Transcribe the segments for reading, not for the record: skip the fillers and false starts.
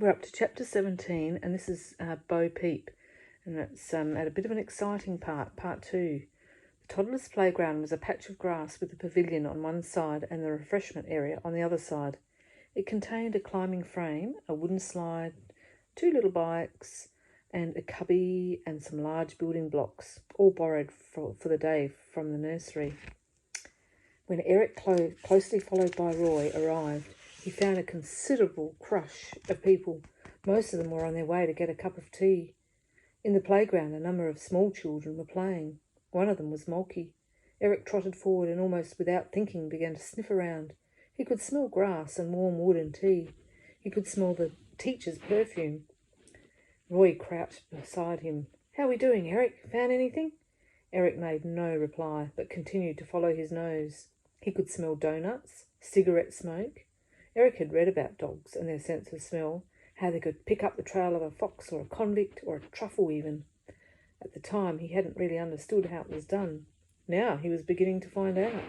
We're up to chapter 17, and this is Peep, and it's at a bit of an exciting part 2. The toddler's playground was a patch of grass with a pavilion on one side and the refreshment area on the other side. It contained a climbing frame, a wooden slide, 2 little bikes, and a cubby and some large building blocks, all borrowed for the day from the nursery. When Eric, closely followed by Roy, arrived, he found a considerable crush of people. Most of them were on their way to get a cup of tea. In the playground, a number of small children were playing. One of them was Mulkey. Eric trotted forward and almost without thinking began to sniff around. He could smell grass and warm wood and tea. He could smell the teacher's perfume. Roy crouched beside him. "How are we doing, Eric? Found anything?" Eric made no reply, but continued to follow his nose. He could smell donuts, cigarette smoke. Eric had read about dogs and their sense of smell, how they could pick up the trail of a fox or a convict or a truffle even. At the time, he hadn't really understood how it was done. Now he was beginning to find out.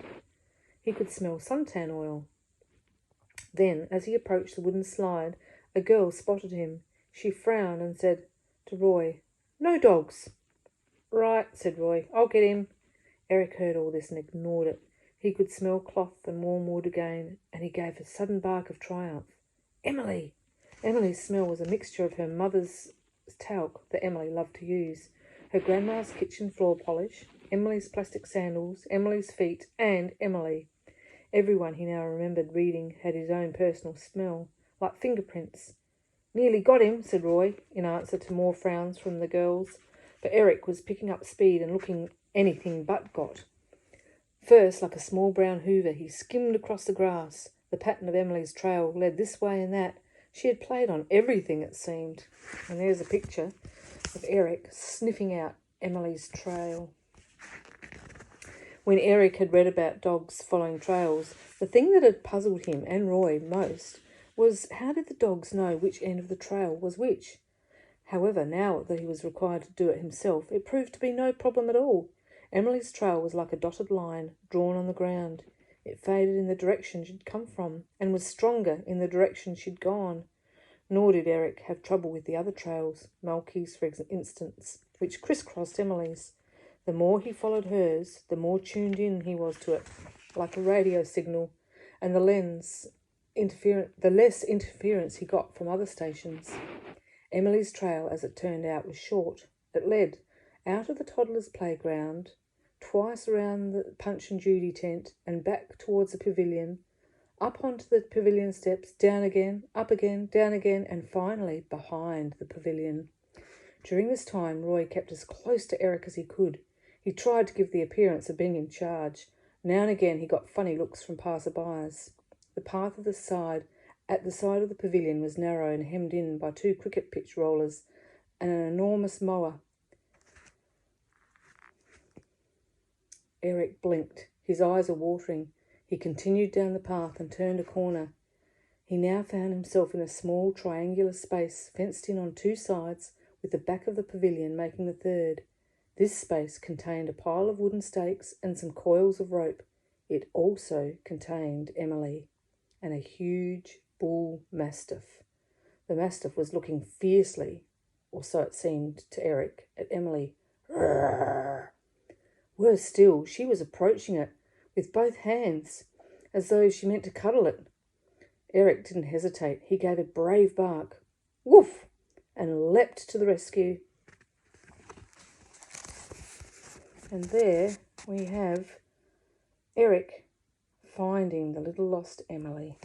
He could smell suntan oil. Then, as he approached the wooden slide, a girl spotted him. She frowned and said to Roy, "No dogs." "Right," said Roy. "I'll get him." Eric heard all this and ignored it. He could smell cloth and warm wood again, and he gave a sudden bark of triumph. Emily! Emily's smell was a mixture of her mother's talc that Emily loved to use, her grandma's kitchen floor polish, Emily's plastic sandals, Emily's feet, and Emily. Everyone he now remembered reading had his own personal smell, like fingerprints. "Nearly got him," said Roy, in answer to more frowns from the girls. But Eric was picking up speed and looking anything but got. First, like a small brown hoover, he skimmed across the grass. The pattern of Emily's trail led this way and that. She had played on everything, it seemed. And there's a picture of Eric sniffing out Emily's trail. When Eric had read about dogs following trails, the thing that had puzzled him and Roy most was how did the dogs know which end of the trail was which? However, now that he was required to do it himself, it proved to be no problem at all. Emily's trail was like a dotted line drawn on the ground. It faded in the direction she'd come from and was stronger in the direction she'd gone. Nor did Eric have trouble with the other trails, Mulkey's for instance, which crisscrossed Emily's. The more he followed hers, the more tuned in he was to it, like a radio signal, and the less interference he got from other stations. Emily's trail, as it turned out, was short. It led out of the toddler's playground, twice around the Punch and Judy tent, and back towards the pavilion, up onto the pavilion steps, down again, up again, down again, and finally behind the pavilion. During this time, Roy kept as close to Eric as he could. He tried to give the appearance of being in charge. Now and again he got funny looks from passer-bys. The path at the side of the pavilion was narrow and hemmed in by 2 cricket pitch rollers and an enormous mower. Eric blinked. His eyes were watering. He continued down the path and turned a corner. He now found himself in a small triangular space fenced in on 2 sides, with the back of the pavilion making the third. This space contained a pile of wooden stakes and some coils of rope. It also contained Emily and a huge bull mastiff. The mastiff was looking fiercely, or so it seemed to Eric, at Emily. Rrrr. Worse still, she was approaching it with both hands, as though she meant to cuddle it. Eric didn't hesitate. He gave a brave bark, "Woof!" and leapt to the rescue. And there we have Eric finding the little lost Emily.